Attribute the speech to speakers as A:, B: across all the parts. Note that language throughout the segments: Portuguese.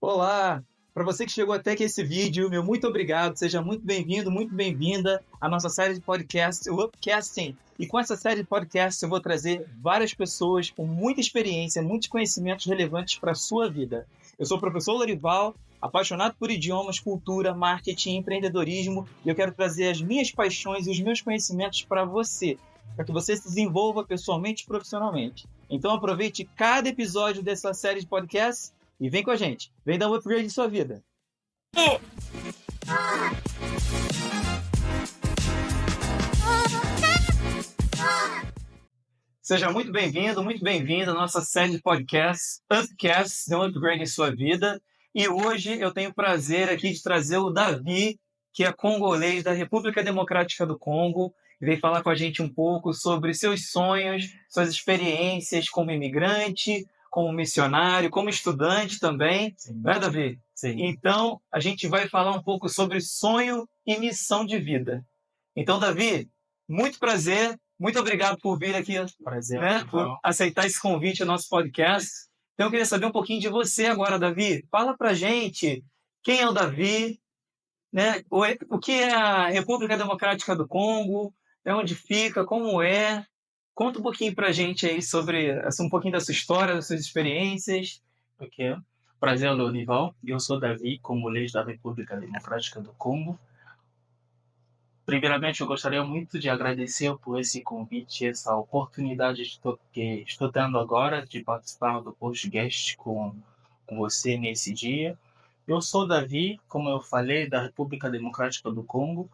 A: Olá! Para você que chegou até aqui esse vídeo, meu muito obrigado, seja muito bem-vindo, muito bem-vinda à nossa série de podcast, o Upcasting. E com essa série de podcast eu vou trazer várias pessoas com muita experiência, muitos conhecimentos relevantes para a sua vida. Eu sou o professor Lorival, apaixonado por idiomas, cultura, marketing, empreendedorismo, e eu quero trazer as minhas paixões e os meus conhecimentos para você, para que você se desenvolva pessoalmente e profissionalmente. Então aproveite cada episódio dessa série de podcasts e vem com a gente. Vem dar um upgrade em sua vida. Seja muito bem-vindo, muito bem-vinda à nossa série de podcasts Upcast, dê um upgrade em sua vida. E hoje eu tenho o prazer aqui de trazer o Davi, que é congolês da República Democrática do Congo. Vem falar com a gente um pouco sobre seus sonhos, suas experiências como imigrante, como missionário, como estudante também.
B: Sim.
A: Não é, Davi?
B: Sim.
A: Então, a gente vai falar um pouco sobre sonho e missão de vida. Então, Davi, muito prazer. Muito obrigado por vir aqui,
B: Prazer,
A: por aceitar esse convite ao nosso podcast. Então, eu queria saber um pouquinho de você agora, Davi. Fala pra gente quem é o Davi, né? O que é a República Democrática do Congo, onde fica, como é. Conta um pouquinho pra gente aí sobre um pouquinho da sua história, das suas experiências.
B: Ok. Prazer, Lorival. Eu sou Davi, congolês da República Democrática do Congo. Primeiramente, eu gostaria muito de agradecer por esse convite, essa oportunidade que estou tendo agora de participar do podcast com você nesse dia. Eu sou Davi, como eu falei, da República Democrática do Congo.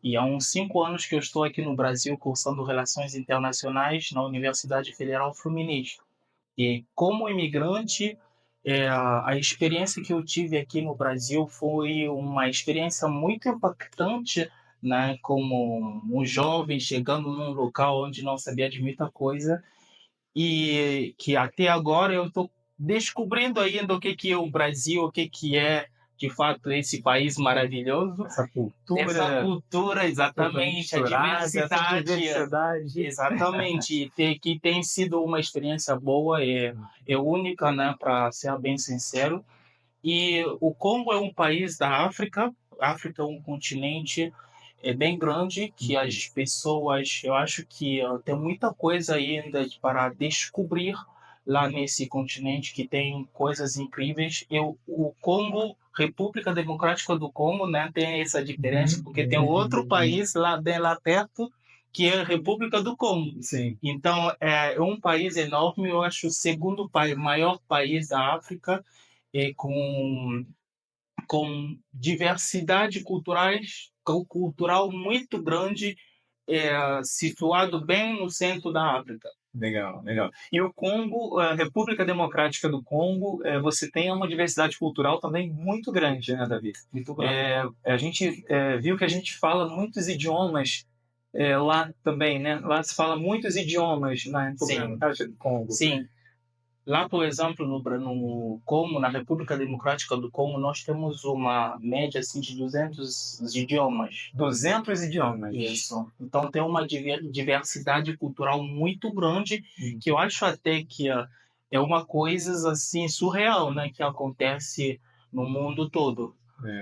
B: E há uns 5 anos que eu estou aqui no Brasil cursando Relações Internacionais na Universidade Federal Fluminense. E como imigrante, a experiência que eu tive aqui no Brasil foi uma experiência muito impactante, né? Como um jovem chegando num local onde não sabia de muita coisa e que até agora eu estou descobrindo ainda o que é o Brasil, o que é de fato esse país maravilhoso.
A: Essa
B: Cultura, exatamente, a
A: diversidade.
B: exatamente, que tem sido uma experiência boa, é única, né, para ser bem sincero. E o Congo é um país da África. A África é um continente bem grande que as pessoas, eu acho que tem muita coisa ainda para descobrir lá nesse continente, que tem coisas incríveis. O Congo, República Democrática do Congo, né, tem essa diferença, porque tem outro país lá perto, que é a República do Congo.
A: Sim.
B: Então, é um país enorme, eu acho o segundo maior país da África, com diversidade cultural muito grande, situado bem no centro da África.
A: Legal, legal. E o Congo, a República Democrática do Congo, você tem uma diversidade cultural também muito grande, né, Davi?
B: Muito grande.
A: A gente viu que a gente fala muitos idiomas lá também, né? Lá se fala muitos idiomas na República Democrática do Congo.
B: Sim. Lá, por exemplo, no Congo, na República Democrática do Congo, nós temos uma média assim, de 200 idiomas.
A: 200 idiomas.
B: Isso. Então tem uma diversidade cultural muito grande, que eu acho até que é uma coisa assim surreal, né, que acontece no mundo todo.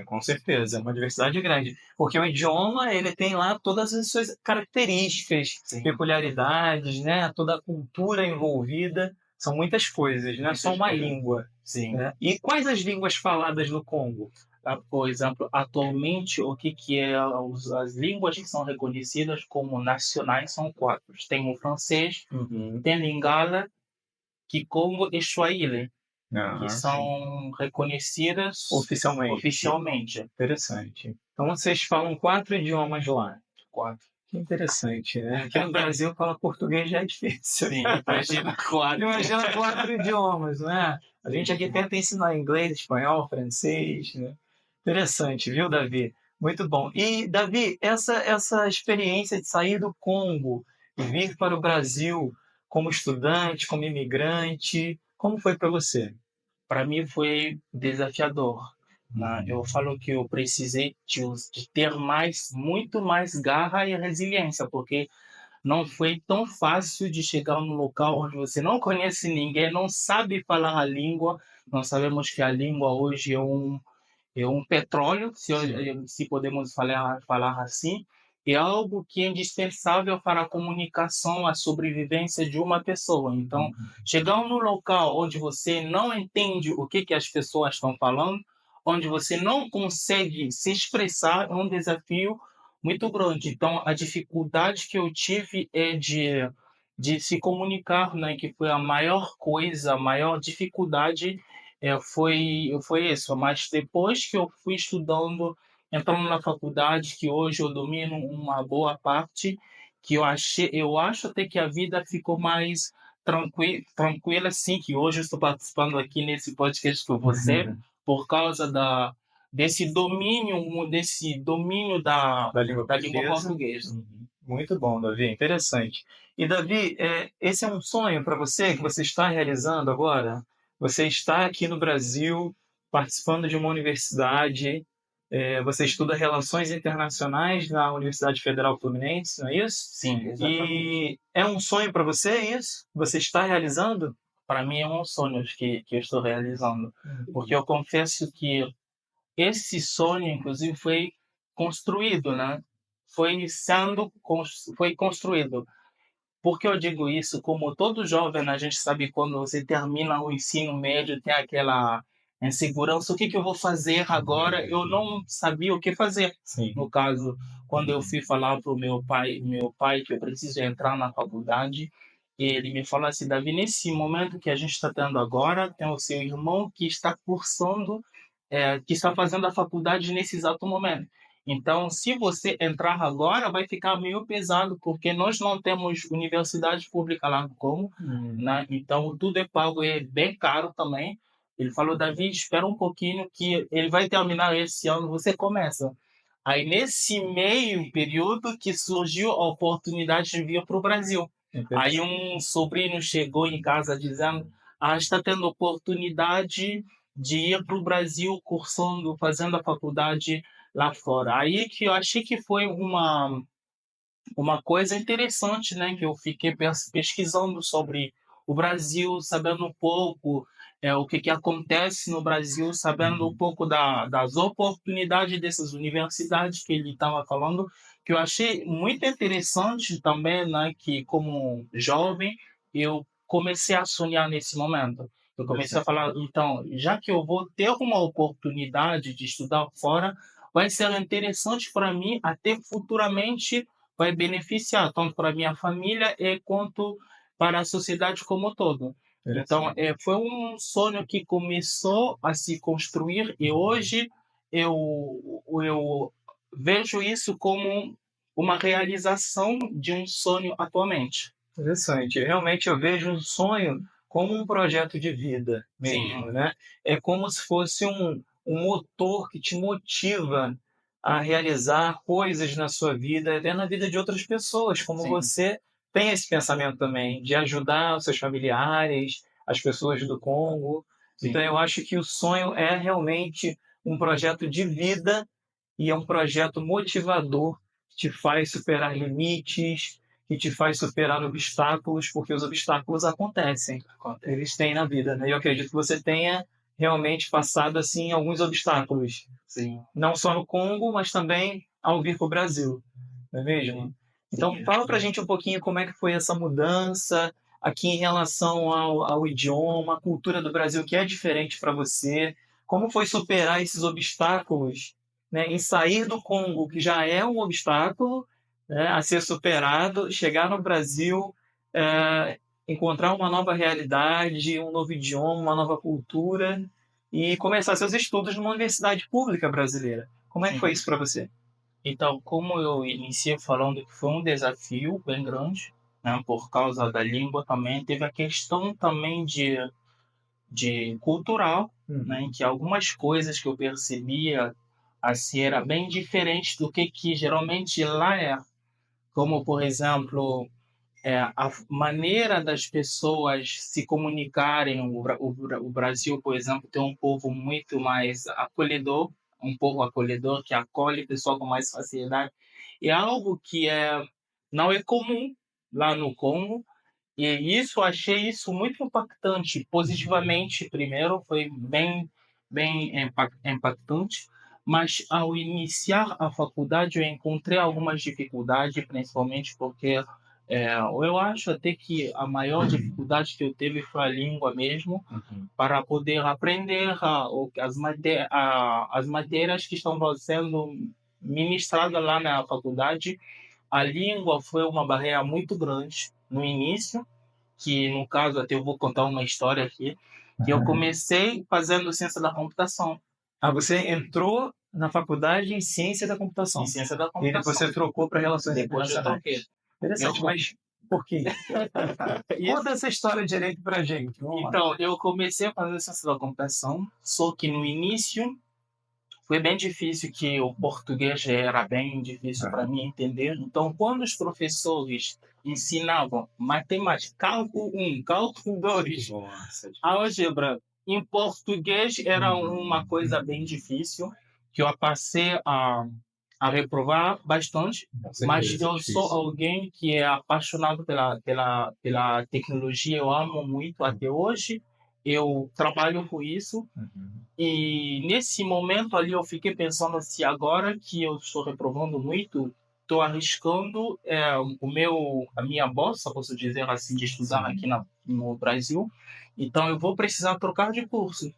A: Com certeza, é uma diversidade grande. Porque o idioma, ele tem lá todas as suas características,
B: Sim.
A: peculiaridades, né? Toda a cultura envolvida. São muitas coisas, não é só uma língua.
B: Sim.
A: Né? E quais as línguas faladas no Congo?
B: Por exemplo, atualmente, o que é as línguas que são reconhecidas como nacionais são 4. Tem o francês, tem Lingala, Kikongo e Swahili, que são reconhecidas oficialmente.
A: Interessante. Então, vocês falam 4 idiomas lá.
B: 4.
A: Que interessante, né? Aqui no Brasil, falar português já é difícil.
B: Sim, imagina 4.
A: Imagina 4 idiomas, né? A gente aqui tenta ensinar inglês, espanhol, francês, né? Interessante, viu, Davi? Muito bom. E, Davi, essa experiência de sair do Congo e vir para o Brasil como estudante, como imigrante, como foi para você?
B: Para mim foi desafiador. Eu falo que eu precisei de ter muito mais garra e resiliência, porque não foi tão fácil de chegar num local onde você não conhece ninguém, não sabe falar a língua, Nós sabemos que a língua hoje é um petróleo, se podemos falar assim, é algo que é indispensável para a comunicação, a sobrevivência de uma pessoa. Então,
A: Uhum.
B: chegar num local onde você não entende o que as pessoas estão falando, onde você não consegue se expressar, é um desafio muito grande. Então, a dificuldade que eu tive é de se comunicar, né, que foi a maior coisa, a maior dificuldade foi isso, mas depois que eu fui estudando, entrando na faculdade, que hoje eu domino uma boa parte, que eu acho até que a vida ficou mais tranquila, sim, que hoje eu estou participando aqui nesse podcast com você, por causa desse domínio
A: Da língua
B: da língua
A: portuguesa.
B: portuguesa.
A: Uhum. Muito bom, Davi, interessante. E, Davi, esse é um sonho para você que você está realizando agora? Você está aqui no Brasil, participando de uma universidade, você estuda Relações Internacionais na Universidade Federal Fluminense, não é isso?
B: Sim, exatamente.
A: E é um sonho para você isso? Você está realizando?
B: Para mim é um sonho que eu estou realizando, porque
A: Uhum.
B: eu confesso que esse sonho, inclusive, foi construído, né? Foi construído. Por que eu digo isso? Como todo jovem, né, a gente sabe quando você termina o ensino médio, tem aquela insegurança, o que que eu vou fazer agora? Eu não sabia o que fazer.
A: Sim.
B: No caso, quando eu fui falar para o meu pai que eu preciso entrar na faculdade, ele me falou assim, Davi, nesse momento que a gente está tendo agora, tem o seu irmão que está cursando, que está fazendo a faculdade nesse exato momento. Então, se você entrar agora, vai ficar meio pesado, porque nós não temos universidade pública lá no Congo,
A: Hum.
B: né? Então, tudo é pago, é bem caro também. Ele falou, Davi, espera um pouquinho que ele vai terminar esse ano, você começa. Aí, nesse meio período que surgiu a oportunidade de vir para o Brasil. Aí,
A: Interessante.
B: um sobrinho chegou em casa dizendo, está tendo oportunidade de ir para o Brasil cursando, fazendo a faculdade lá fora. Aí que eu achei que foi uma coisa interessante, né, que eu fiquei pesquisando sobre o Brasil, sabendo um pouco o que acontece no Brasil, sabendo um
A: Uhum.
B: pouco das oportunidades dessas universidades que ele estava falando, que eu achei muito interessante também, né, que como jovem eu comecei a sonhar nesse momento. Eu comecei a
A: Interessante.
B: falar, então, já que eu vou ter uma oportunidade de estudar fora, vai ser interessante para mim até futuramente vai beneficiar tanto para a minha família quanto para a sociedade como um todo. Então,
A: Interessante.
B: foi um sonho que começou a se construir e hoje eu vejo isso como uma realização de um sonho atualmente.
A: Interessante. Realmente eu vejo um sonho como um projeto de vida
B: Sim,
A: mesmo, né? É como se fosse um motor que te motiva a realizar coisas na sua vida, até na vida de outras pessoas, como
B: sim,
A: você tem esse pensamento também, de ajudar os seus familiares, as pessoas do Congo. Então
B: sim.
A: eu acho que o sonho é realmente um projeto de vida e é um projeto motivador que te faz superar limites, que te faz superar obstáculos, porque os obstáculos acontecem,
B: Acontece.
A: eles têm na vida, né? E eu acredito que você tenha realmente passado assim alguns obstáculos,
B: Sim,
A: não só no Congo, mas também ao vir para o Brasil, não é mesmo? Então
B: sim.
A: fala para a gente um pouquinho como é que foi essa mudança aqui em relação ao idioma, a cultura do Brasil que é diferente para você, como foi superar esses obstáculos, né? E sair do Congo, que já é um obstáculo, né, a ser superado, chegar no Brasil, encontrar uma nova realidade, um novo idioma, uma nova cultura e começar seus estudos numa universidade pública brasileira. Como é que foi
B: Sim.
A: isso para você?
B: Então, como eu iniciei falando que foi um desafio bem grande, né, por causa da língua também, teve a questão também de cultural, né,
A: Uhum.
B: em que algumas coisas que eu percebia assim era bem diferente do que geralmente lá é, como por exemplo a maneira das pessoas se comunicarem. O Brasil, por exemplo, tem um povo muito mais acolhedor, um povo acolhedor que acolhe o pessoal com mais facilidade. É algo que não é comum lá no Congo. E isso, achei isso muito impactante, positivamente, primeiro, foi bem impactante, mas ao iniciar a faculdade eu encontrei algumas dificuldades, principalmente porque eu acho até que a maior dificuldade que eu teve foi a língua mesmo, para poder aprender as matérias que estão sendo ministradas lá na faculdade. A língua foi uma barreira muito grande no início, que no caso até eu vou contar uma história aqui, que eu comecei fazendo ciência da computação.
A: Ah, você entrou na faculdade em ciência da
B: Em
A: computação.
B: ciência da
A: E
B: computação.
A: você trocou para relações
B: Depois eu
A: internacionais.
B: troquei.
A: Interessante,
B: Eu-
A: mas por quê?
B: Isso.
A: Conta essa história direito pra gente. Vamos lá.
B: Então, eu comecei a fazer ciência da computação, só que no início foi bem difícil, que o português já era bem difícil para mim entender. Então, quando os professores ensinavam matemática, cálculo 1, cálculo 2,
A: Nossa,
B: álgebra, em português era uma coisa bem difícil, que eu passei a reprovar bastante, mas eu sou alguém que é apaixonado pela tecnologia, eu amo muito até hoje, eu trabalho com isso, e nesse momento ali eu fiquei pensando se agora que eu estou reprovando muito, estou arriscando a minha bolsa, posso dizer assim, de estudar aqui no Brasil. Então eu vou precisar trocar de curso.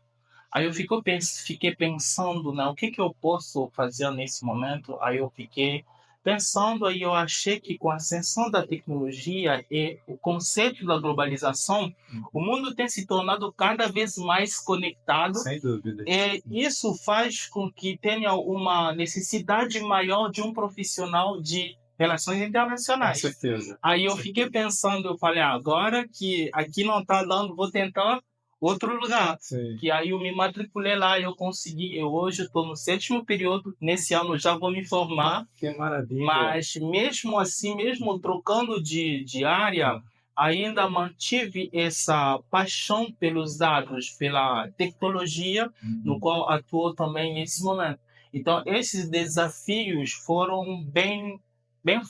B: Aí eu fiquei pensando, né, o que que eu posso fazer nesse momento. Aí eu fiquei pensando, aí eu achei que com a ascensão da tecnologia e o conceito da globalização, o mundo tem se tornado cada vez mais conectado.
A: sem dúvida.
B: E isso faz com que tenha uma necessidade maior de um profissional de relações
A: Com
B: internacionais.
A: certeza.
B: Aí eu fiquei pensando, eu falei, agora que aqui não está dando, vou tentar outro lugar.
A: Sim.
B: Que aí eu me matriculei lá, eu consegui, eu hoje estou no 7º período, nesse ano já vou me formar,
A: Que maravilha.
B: mas mesmo assim, mesmo trocando de área, ainda mantive essa paixão pelos dados, pela tecnologia, no qual atuo também nesse momento. Então, esses desafios foram bem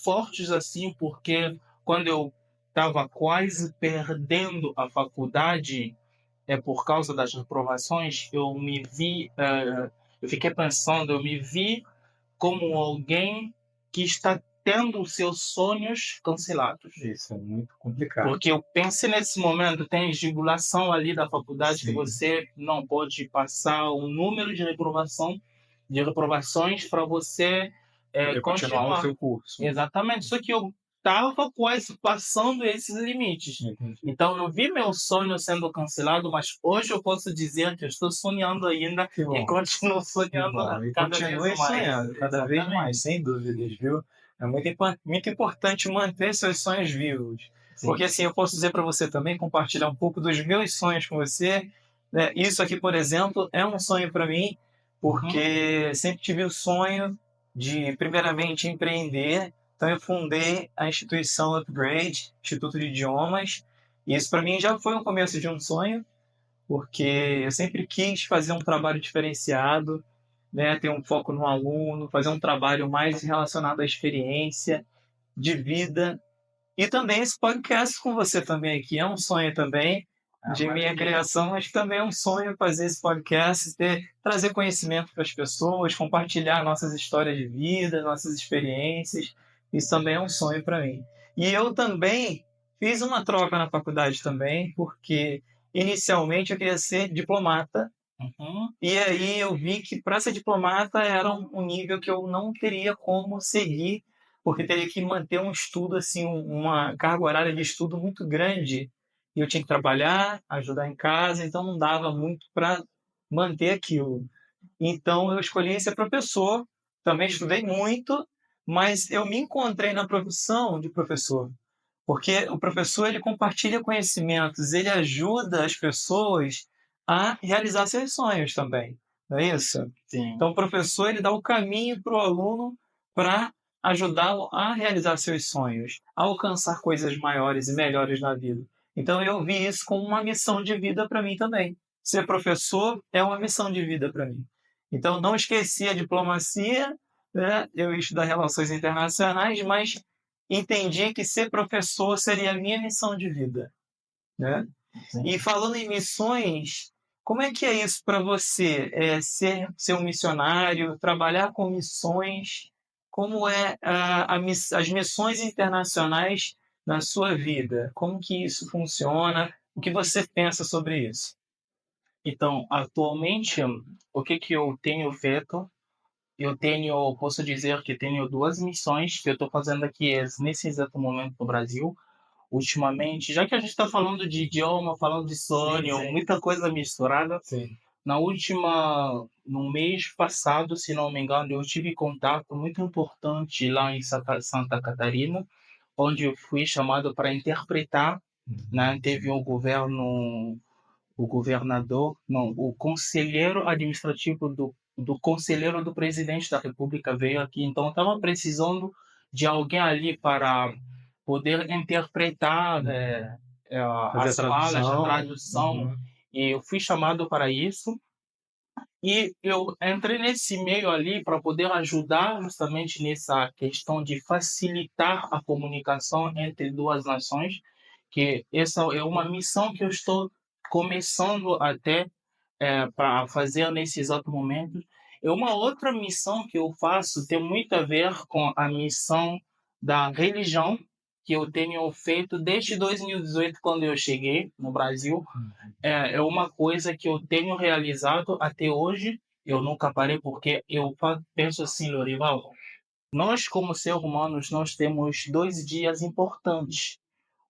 B: fortes, assim, porque quando eu estava quase perdendo a faculdade, por causa das reprovações, eu fiquei pensando, eu me vi como alguém que está tendo os seus sonhos cancelados.
A: Isso é muito complicado.
B: Porque eu pensei nesse momento, tem estimulação ali da faculdade, que
A: Sim.
B: você não pode passar o número de reprovações para você
A: Poder continuar o
B: continuar.
A: seu curso.
B: Exatamente, só que eu estava quase passando esses limites.
A: Entendi.
B: Então eu vi meu sonho sendo cancelado, mas hoje eu posso dizer que eu estou sonhando ainda
A: Que bom.
B: e continuo
A: Que
B: sonhando
A: bom. E
B: cada
A: continue
B: vez mais.
A: sonhando, cada vez
B: Exatamente.
A: mais, sem dúvidas, viu? É muito importante manter seus sonhos vivos.
B: Sim.
A: Porque assim, eu posso dizer para você também, compartilhar um pouco dos meus sonhos com você, né? Isso aqui, por exemplo, é um sonho para mim, porque sempre tive o sonho de, primeiramente, empreender. Então, eu fundei a instituição Upgrade, Instituto de Idiomas, e isso para mim já foi o começo de um sonho, porque eu sempre quis fazer um trabalho diferenciado, né, ter um foco no aluno, fazer um trabalho mais relacionado à experiência de vida. E também esse podcast com você também aqui é um sonho também de minha criação, mas também é um sonho fazer esse podcast, trazer conhecimento para as pessoas, compartilhar nossas histórias de vida, nossas experiências. Isso também é um sonho para mim. E eu também fiz uma troca na faculdade também, porque inicialmente eu queria ser diplomata. E aí eu vi que para ser diplomata era um nível que eu não teria como seguir, porque teria que manter um estudo, assim, uma carga horária de estudo muito grande. E eu tinha que trabalhar, ajudar em casa, então não dava muito para manter aquilo. Então eu escolhi ser professor, também estudei muito, mas eu me encontrei na profissão de professor. Porque o professor ele compartilha conhecimentos, ele ajuda as pessoas a realizar seus sonhos também, não é isso?
B: Sim.
A: Então o professor ele dá o caminho para o aluno para ajudá-lo a realizar seus sonhos, a alcançar coisas maiores e melhores na vida. Então eu vi isso como uma missão de vida para mim também. Ser professor é uma missão de vida para mim. Então não esqueci a diplomacia, né? Eu ia estudar relações internacionais, mas entendi que ser professor seria a minha missão de vida, né?
B: Sim.
A: E falando em missões, como é que é isso para você? Ser um missionário, trabalhar com missões, como é as missões internacionais na sua vida? Como que isso funciona? O que você pensa sobre isso?
B: Então, atualmente, o que que eu tenho feito? Posso dizer que tenho 2 missões que eu estou fazendo aqui, nesse exato momento no Brasil. Ultimamente, já que a gente está falando de idioma, falando de sonho,
A: Sim.
B: muita coisa misturada,
A: Sim.
B: no mês passado, se não me engano, eu tive contato muito importante lá em Santa Catarina, onde eu fui chamado para interpretar, né? Teve o governador, não, o conselheiro administrativo do conselheiro do presidente da República veio aqui, então eu estava precisando de alguém ali para poder interpretar
A: Fazer a
B: as falas, a
A: tradução.
B: tradução,
A: Uhum.
B: e eu fui chamado para isso. E eu entrei nesse meio ali para poder ajudar justamente nessa questão de facilitar a comunicação entre 2 nações, que essa é uma missão que eu estou começando até para fazer nesse exato momento. É uma outra missão que eu faço tem muito a ver com a missão da religião que eu tenho feito desde 2018, quando eu cheguei no Brasil. É uma coisa que eu tenho realizado até hoje. Eu nunca parei porque penso assim, Lorival, nós como seres humanos, nós temos 2 dias importantes.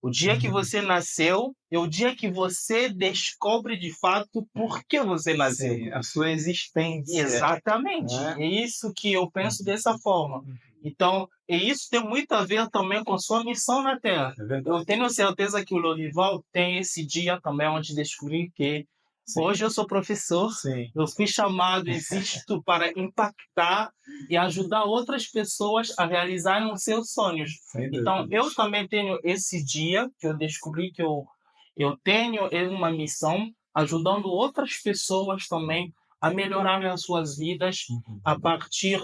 B: O dia que você nasceu é o dia que você descobre de fato por que você nasceu.
A: Sim, a sua existência.
B: Exatamente.
A: Né?
B: É isso que eu penso dessa forma. Então, e isso tem muito a ver também com sua missão na Terra.
A: É verdade.
B: Eu tenho certeza que o Lorival tem esse dia também onde descobri que
A: Sim.
B: hoje eu sou professor,
A: Sim.
B: eu fui chamado, existo para impactar e ajudar outras pessoas a realizarem os seus sonhos.
A: Sem dúvida.
B: Então, eu também tenho esse dia que eu descobri que eu tenho uma missão ajudando outras pessoas também a melhorarem as suas vidas a partir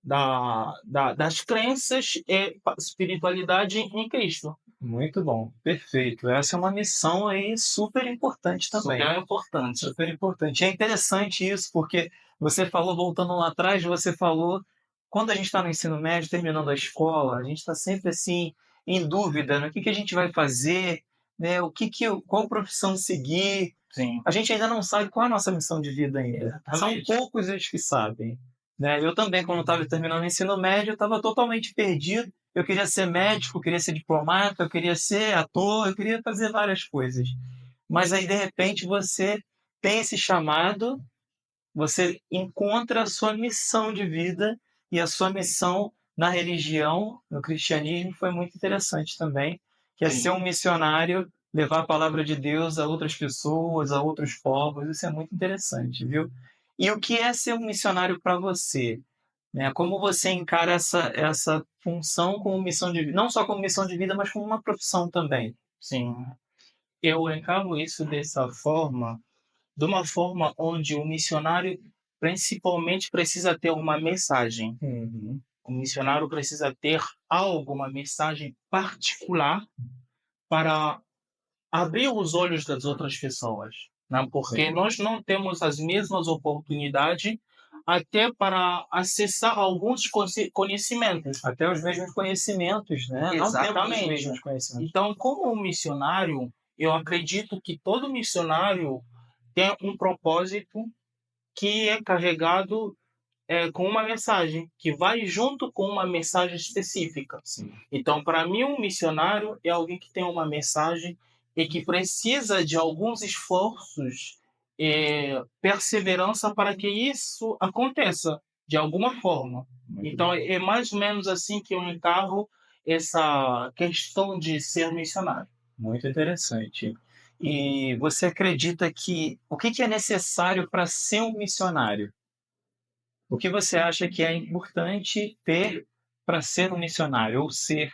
B: das crenças e espiritualidade em Cristo.
A: Muito bom, perfeito. Essa é uma missão aí super importante também.
B: Super importante.
A: Super importante. É interessante isso, porque você falou, voltando lá atrás, você falou, quando a gente está no ensino médio, terminando a escola, a gente está sempre assim, em dúvida, né? O que que a gente vai fazer, né? Qual profissão seguir.
B: Sim.
A: A gente ainda não sabe qual é a nossa missão de vida ainda. São
B: Exatamente.
A: poucos os que sabem. Né? Eu também, quando estava terminando o ensino médio, eu estava totalmente perdido. Eu queria ser médico, eu queria ser diplomata, eu queria ser ator, eu queria fazer várias coisas. Mas aí, de repente, você tem esse chamado, você encontra a sua missão de vida, e a sua missão na religião, no cristianismo, foi muito interessante também, que é ser um missionário, levar a palavra de Deus a outras pessoas, a outros povos. Isso é muito interessante, viu? E o que é ser um missionário para você? Né? Como você encara essa função como missão de vida? Não só como missão de vida, mas como uma profissão também.
B: Sim. Eu encaro isso de uma forma onde o missionário principalmente precisa ter uma mensagem.
A: Uhum.
B: O missionário precisa ter uma mensagem particular para abrir os olhos das outras pessoas, né? Porque
A: Sim.
B: nós não temos as mesmas oportunidades até para acessar alguns conhecimentos.
A: Até os mesmos conhecimentos, né? Não temos os
B: Exatamente.
A: mesmos conhecimentos.
B: Então, como um missionário, eu acredito que todo missionário tem um propósito que é carregado com uma mensagem, que vai junto com uma mensagem específica.
A: Sim.
B: Então, para mim, um missionário é alguém que tem uma mensagem e que precisa de alguns esforços e perseverança para que isso aconteça de alguma forma.
A: Muito
B: Então,
A: bom.
B: é mais ou menos assim que eu encaro essa questão de ser missionário.
A: Muito interessante. E você acredita que o que é necessário para ser um missionário? O que você acha que é importante ter para ser um missionário, ou ser,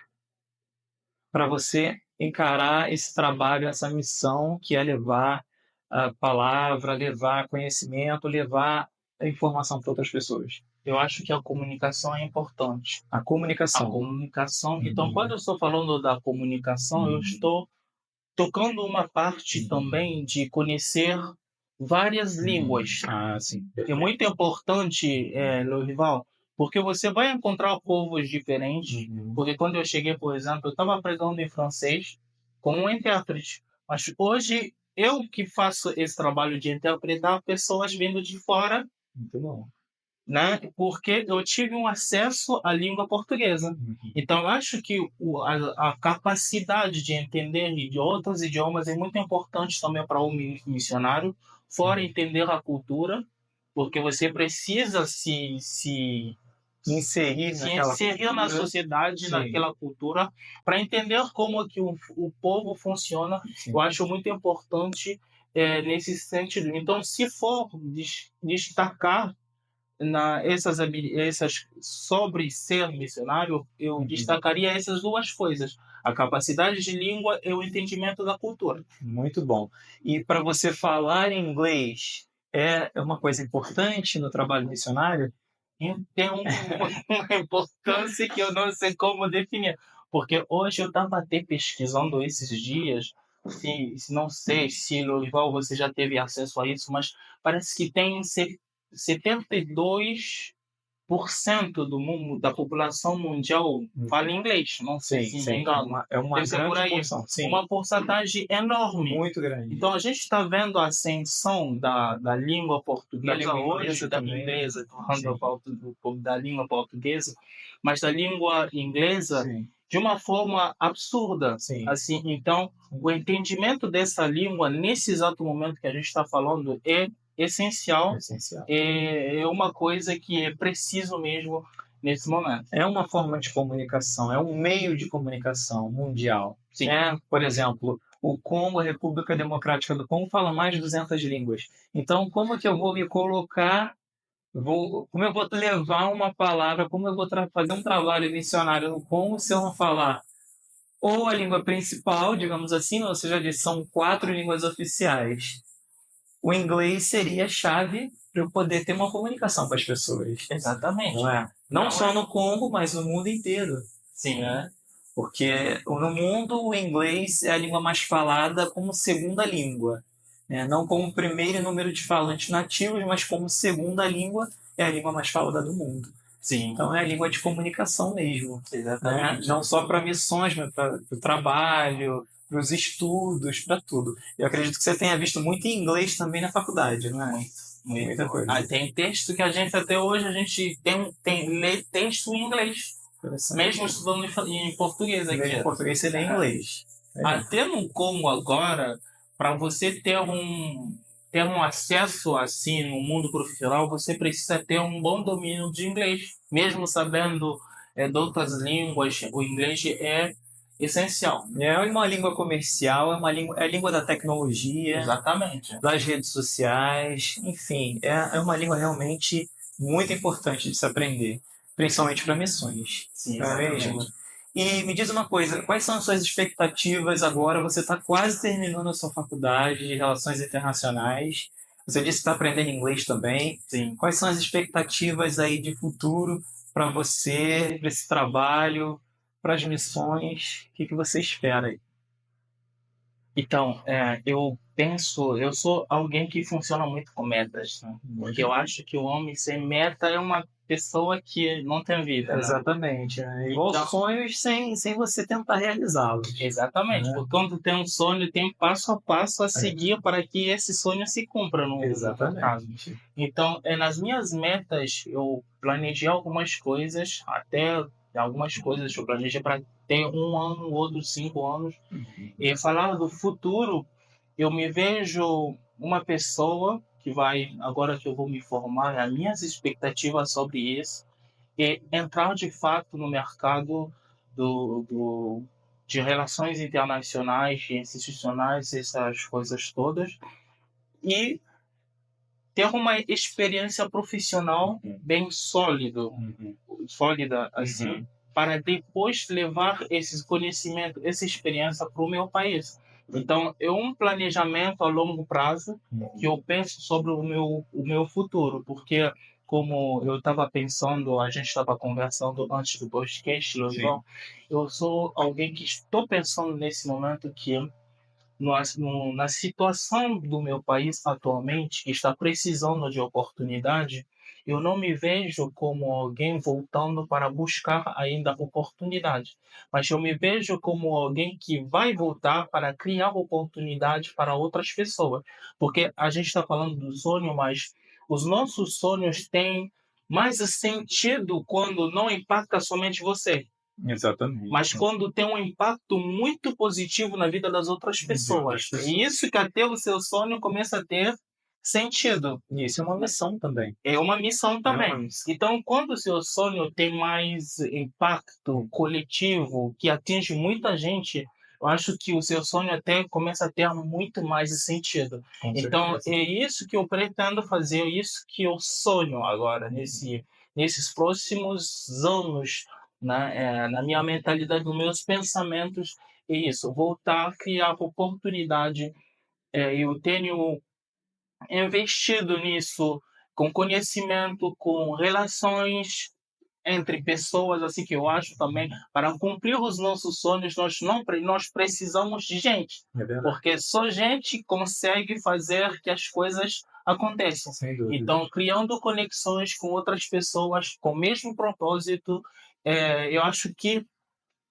A: para você encarar esse trabalho, essa missão que é levar a palavra, levar conhecimento, levar a informação para outras pessoas?
B: eu acho que a comunicação é importante.
A: A
B: A
A: comunicação.
B: comunicação. Então, quando eu estou falando da comunicação, eu estou tocando uma parte também de conhecer várias línguas.
A: Ah, sim.
B: É muito importante, Lourival, porque você vai encontrar povos diferentes. Porque quando eu cheguei, por exemplo, eu estava pregando em francês com um intérprete. Mas hoje, eu que faço esse trabalho de interpretar pessoas vindo de fora,
A: Muito bom.
B: né? Porque eu tive um acesso à língua portuguesa. Então, eu acho que a capacidade de entender de outros idiomas é muito importante também para o missionário, fora entender a cultura, porque você precisa
A: Inserir
B: se
A: naquela
B: inserir na
A: cultura.
B: sociedade,
A: Sim.
B: naquela cultura, para entender como que o povo funciona.
A: Sim.
B: Eu acho muito importante nesse sentido. Então, se for destacar essas sobre ser missionário, eu destacaria essas duas coisas: a capacidade de língua e o entendimento da cultura.
A: Muito bom. E para você falar inglês é uma coisa importante no trabalho missionário?
B: E tem uma importância que eu não sei como definir, porque hoje eu estava até pesquisando esses dias, não sei se, Lorival, você já teve acesso a isso, mas parece que tem 72% do mundo, da população mundial fala inglês. Não sei se me engano.
A: É uma
B: Deve ser por
A: grande
B: aí.
A: porção. Sim.
B: Uma porcentagem enorme.
A: Muito grande.
B: Então, a gente está vendo a ascensão da língua portuguesa
A: Da língua
B: hoje,
A: inglesa
B: da
A: também.
B: inglesa,
A: Sim.
B: eu falo da língua portuguesa, mas da língua inglesa
A: Sim.
B: de uma forma absurda.
A: Sim.
B: Assim, então, o entendimento dessa língua, nesse exato momento que a gente está falando, é essencial.
A: Essencial.
B: É uma coisa que é preciso mesmo nesse momento.
A: É uma forma de comunicação, é um meio de comunicação mundial.
B: Sim.
A: Por exemplo, o Congo, a República Democrática do Congo, fala mais de 200 línguas. Então, como que eu vou me colocar, como eu vou levar uma palavra, como eu vou fazer um trabalho missionário no Congo se eu não falar ou a língua principal, digamos assim, ou seja, são 4 línguas oficiais. O inglês seria a chave para eu poder ter uma comunicação com as pessoas.
B: Exatamente.
A: Não é? Não só no Congo, mas no mundo inteiro.
B: Sim.
A: Né? Porque no mundo o inglês é a língua mais falada como segunda língua. Né? Não como primeiro número de falantes nativos, mas como segunda língua é a língua mais falada do mundo.
B: Sim.
A: Então é a língua de comunicação mesmo.
B: Exatamente.
A: Né? Não só para missões, mas para o trabalho, para os estudos, para tudo. Eu acredito que você tenha visto muito em inglês também na faculdade, não é? Muita coisa.
B: Tem texto que a gente até hoje lê texto em inglês. Mesmo estudando em português aqui.
A: Mesmo em português você lê em inglês.
B: Até no Congo agora, para você ter um acesso assim no mundo profissional, você precisa ter um bom domínio de inglês. Mesmo sabendo de outras línguas, o inglês é essencial.
A: É uma língua comercial, é a língua da tecnologia.
B: Exatamente.
A: Das redes sociais, enfim, é uma língua realmente muito importante de se aprender, principalmente para missões.
B: Sim,
A: não é mesmo? E me diz uma coisa, quais são as suas expectativas agora? Você está quase terminando a sua faculdade de Relações Internacionais. Você disse que está aprendendo inglês também.
B: Sim.
A: Quais são as expectativas aí de futuro para você, para esse trabalho, para as missões? O que você espera aí?
B: Então, eu sou alguém que funciona muito com metas, né? Porque eu acho que o homem sem meta é uma pessoa que não tem vida. Né?
A: Exatamente. Igual
B: Então,
A: sonhos sem você tentar realizá-los.
B: Exatamente. Porque quando tem um sonho, tem passo a passo a seguir para que esse sonho se cumpra no caso. Então, nas minhas metas, eu planejei algumas coisas, até algumas coisas eu planejei para ter 1 ano, outros 5 anos. E falar do futuro, eu me vejo uma pessoa que vai, agora que eu vou me formar, as minhas expectativas sobre isso, é entrar de fato no mercado de relações internacionais, institucionais, essas coisas todas, e ter uma experiência profissional bem sólida, assim, para depois levar esses conhecimentos, essa experiência para o meu país. Então, é um planejamento a longo prazo que eu penso sobre o meu futuro, porque como eu estava pensando, a gente estava conversando antes do podcast, Lorival, eu sou alguém que estou pensando nesse momento que na situação do meu país atualmente, que está precisando de oportunidade, eu não me vejo como alguém voltando para buscar ainda oportunidade, mas eu me vejo como alguém que vai voltar para criar oportunidade para outras pessoas, porque a gente está falando do sonho, mas os nossos sonhos têm mais sentido quando não impacta somente você,
A: Exatamente.
B: mas quando tem um impacto muito positivo na vida das outras pessoas. É isso que até o seu sonho começa a ter sentido.
A: E isso é uma missão também.
B: É uma missão também.
A: uma missão.
B: Então, quando o seu sonho tem mais impacto coletivo, que atinge muita gente, eu acho que o seu sonho até começa a ter muito mais sentido.
A: Com
B: Então,
A: certeza.
B: é isso que eu pretendo fazer, é isso que eu sonho agora, nesses próximos anos, né? Na minha mentalidade, nos meus pensamentos, é isso, voltar a criar oportunidade. Eu tenho investido nisso com conhecimento, com relações entre pessoas, assim que eu acho também, para cumprir os nossos sonhos, nós precisamos de gente,
A: É verdade.
B: porque só gente consegue fazer que as coisas aconteçam.
A: Sem dúvida.
B: Então, criando conexões com outras pessoas com o mesmo propósito, eu acho que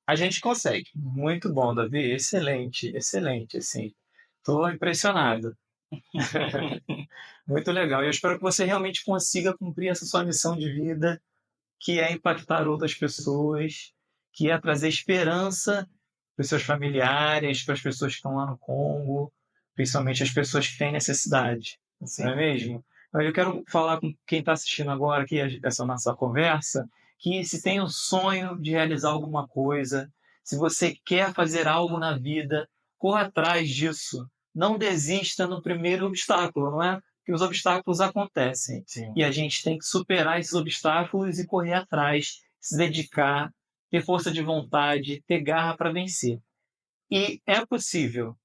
B: a gente consegue.
A: Muito bom, Davi. Excelente, excelente, assim. Estou impressionado. Muito legal. E eu espero que você realmente consiga cumprir essa sua missão de vida, que é impactar outras pessoas, que é trazer esperança para os seus familiares, para as pessoas que estão lá no Congo, principalmente as pessoas que têm necessidade. Não é mesmo? Então, eu quero falar com quem está assistindo agora aqui essa nossa conversa, que se tem o sonho de realizar alguma coisa, se você quer fazer algo na vida, corra atrás disso. Não desista no primeiro obstáculo, não é? Porque os obstáculos acontecem.
B: Sim.
A: E a gente tem que superar esses obstáculos e correr atrás, se dedicar, ter força de vontade, ter garra para vencer. E é possível,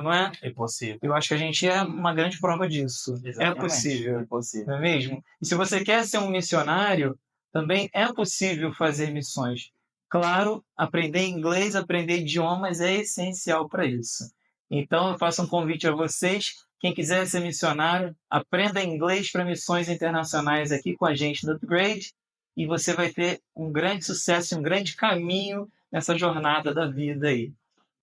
A: não é?
B: É possível.
A: Eu acho que a gente é uma grande prova disso.
B: Exatamente.
A: É possível,
B: É possível.
A: não é mesmo? E se você quer ser um missionário, também é possível fazer missões. Claro, aprender inglês, aprender idiomas é essencial para isso. Então, eu faço um convite a vocês. Quem quiser ser missionário, aprenda inglês para missões internacionais aqui com a gente no Upgrade e você vai ter um grande sucesso, um grande caminho nessa jornada da vida aí,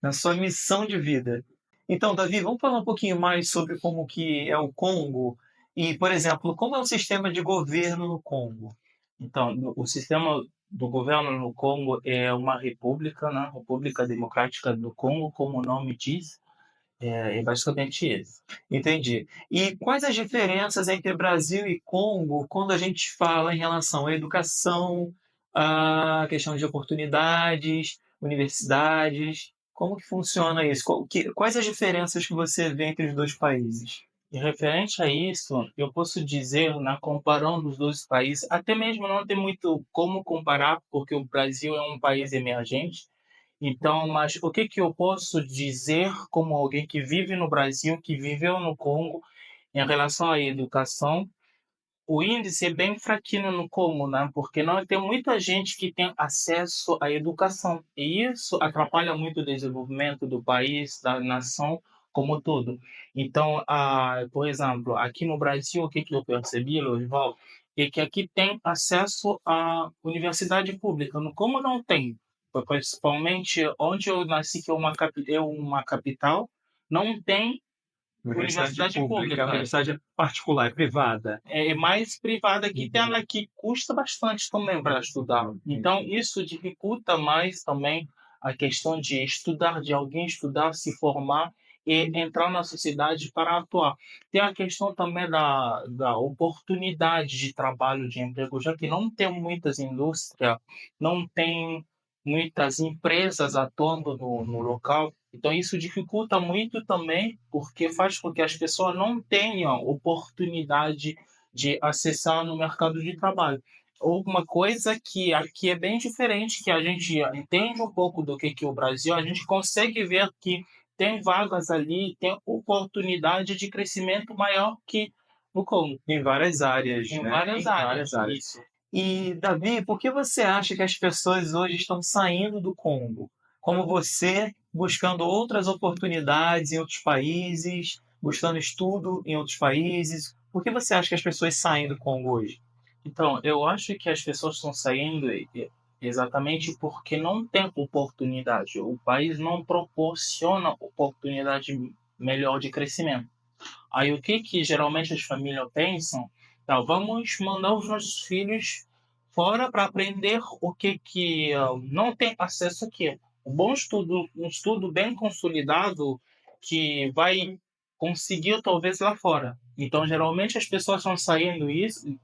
A: na sua missão de vida. Então, Davi, vamos falar um pouquinho mais sobre como que é o Congo e, por exemplo, como é o sistema de governo no Congo?
B: Então, o sistema do governo no Congo é uma república, né? República Democrática do Congo, como o nome diz, é basicamente isso.
A: Entendi. E quais as diferenças entre Brasil e Congo quando a gente fala em relação à educação, à questão de oportunidades, universidades? Como que funciona isso? Quais as diferenças que você vê entre os dois países?
B: E referente a isso, eu posso dizer, na comparando os dois países, até mesmo não tem muito como comparar, porque o Brasil é um país emergente. Então, mas o que que eu posso dizer como alguém que vive no Brasil, que viveu no Congo, em relação à educação? O índice é bem fraquinho no Congo, né? Porque não tem muita gente que tem acesso à educação. E isso atrapalha muito o desenvolvimento do país, da nação como um todo. Então, por exemplo, aqui no Brasil, o que que eu percebi, Lorival, é que aqui tem acesso à universidade pública. No Congo não tem. Principalmente onde eu nasci, que é uma capital, não tem universidade pública.
A: A universidade é particular, é privada.
B: É mais privada que tem, que custa bastante também para estudar. Então, isso dificulta mais também a questão de estudar, de alguém estudar, se formar e entrar na sociedade para atuar. Tem a questão também da oportunidade de trabalho, de emprego, já que não tem muitas indústrias, não tem muitas empresas atuando no local. Então, isso dificulta muito também, porque faz com que as pessoas não tenham oportunidade de acessar no mercado de trabalho. Uma coisa que aqui é bem diferente, que a gente entende um pouco do que é o Brasil, a gente consegue ver que tem vagas ali, tem oportunidade de crescimento maior que No Congo.
A: Em várias áreas,
B: Em
A: né?
B: várias
A: Em
B: áreas.
A: várias áreas.
B: Isso.
A: E, Davi, por que você acha que as pessoas hoje estão saindo do Congo? Como você, buscando outras oportunidades em outros países, buscando estudo em outros países. Por que você acha que as pessoas saem do Congo hoje?
B: Então, eu acho que as pessoas estão saindo exatamente porque não tem oportunidade. O país não proporciona oportunidade melhor de crescimento. Aí o que geralmente as famílias pensam? Tá, vamos mandar os nossos filhos fora para aprender o que não tem acesso aqui. Um bom estudo, um estudo bem consolidado que vai conseguir talvez lá fora. Então, geralmente as pessoas estão saindo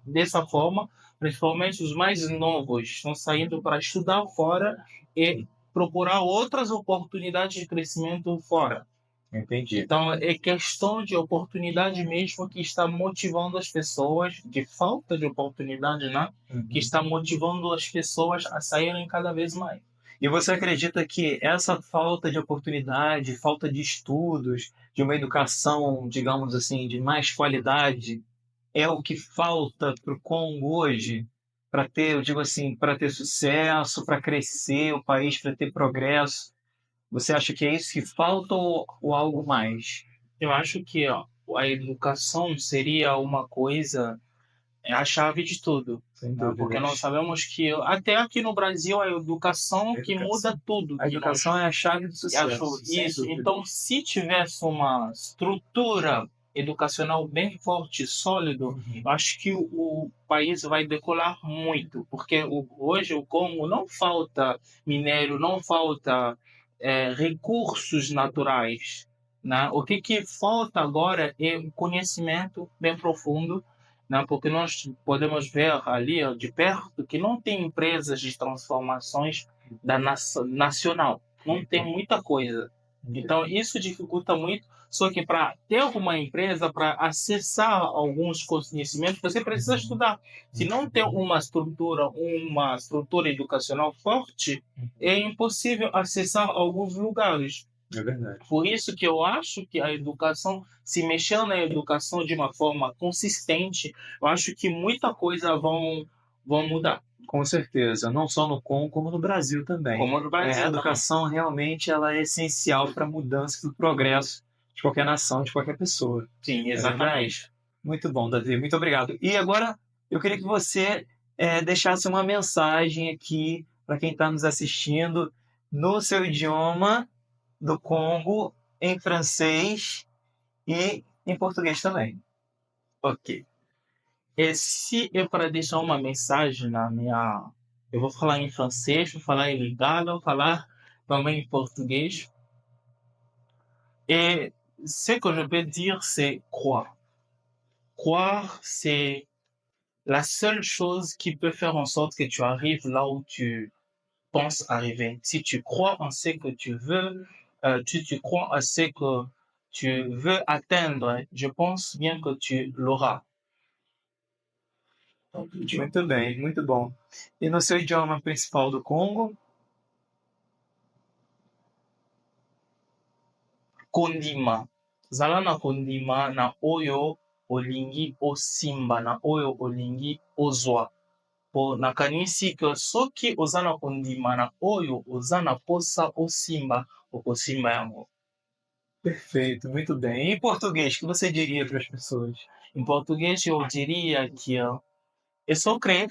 B: dessa forma, principalmente os mais novos, estão saindo para estudar fora e procurar outras oportunidades de crescimento fora.
A: Entendi.
B: Então, é questão de oportunidade mesmo que está motivando as pessoas, de falta de oportunidade, né? Que está motivando as pessoas a saírem cada vez mais.
A: E você acredita que essa falta de oportunidade, falta de estudos, de uma educação, digamos assim, de mais qualidade, é o que falta para o Congo hoje? Para ter, eu digo assim, para ter sucesso, para crescer o país, para ter progresso? Você acha que é isso que falta ou algo mais?
B: Eu acho que ó, a educação seria uma coisa, é a chave de tudo.
A: Sem
B: Né? Porque nós sabemos que até aqui no Brasil a educação que muda tudo.
A: A educação é a chave do
B: E
A: sucesso.
B: isso. Então, se tivesse uma estrutura educacional bem forte, sólido, eu acho que o país vai decolar muito, porque hoje o Congo não falta minério, não falta recursos naturais, né? O que falta agora é um conhecimento bem profundo, né? Porque nós podemos ver ali ó, de perto que não tem empresas de transformações da nacional, não tem muita coisa. Então isso dificulta muito. Só que para ter uma empresa, para acessar alguns conhecimentos, você precisa estudar. Se não tem uma estrutura educacional forte, é impossível acessar alguns lugares.
A: É verdade.
B: Por isso que eu acho que a educação, se mexer na educação de uma forma consistente, eu acho que muita coisa vão mudar.
A: Com certeza, não só no Congo, como no Brasil também.
B: Como no Brasil.
A: A educação realmente ela é essencial para a mudança e o progresso de qualquer nação, de qualquer pessoa.
B: Sim, exatamente.
A: Muito bom, Davi, muito obrigado. E agora eu queria que você deixasse uma mensagem aqui para quem está nos assistindo no seu idioma do Congo, em francês e em português também.
B: Ok. E se é para deixar uma mensagem na minha. Eu vou falar em francês, vou falar em lingala, vou falar também em português. Et ce que je peux dire, c'est croire. Croire, c'est la seule chose qui peut faire en sorte que tu arrives là où tu penses arriver. Si tu crois en ce que tu veux, tu crois en ce que tu veux atteindre, je pense bien que tu l'auras.
A: Muito bem, muito bom. E no seu idioma principal do Congo?
B: Kondima. Zala na kondima na oyo olingi osimba na oyo olingi ozwa. Po nakanisi ke soki oza na kondima na oyo oza na posa osimba, okosimba yango.
A: Perfeito, muito bem. E em português, o que você diria para as pessoas?
B: Em português, eu diria que é só crer,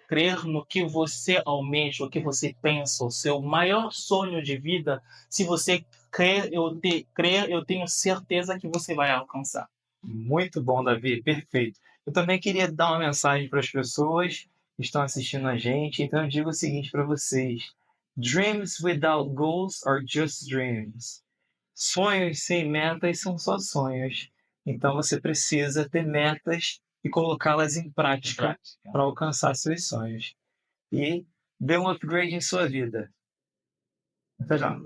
B: crer no que você almeja, o que você pensa, o seu maior sonho de vida. Se você crer, eu tenho certeza que você vai alcançar.
A: Muito bom, Davi, perfeito. Eu também queria dar uma mensagem para as pessoas que estão assistindo a gente, então eu digo o seguinte para vocês: Dreams without goals are just dreams. Sonhos sem metas são só sonhos. Então você precisa ter metas e colocá-las em prática para alcançar seus sonhos. E dê um upgrade em sua vida. Até já.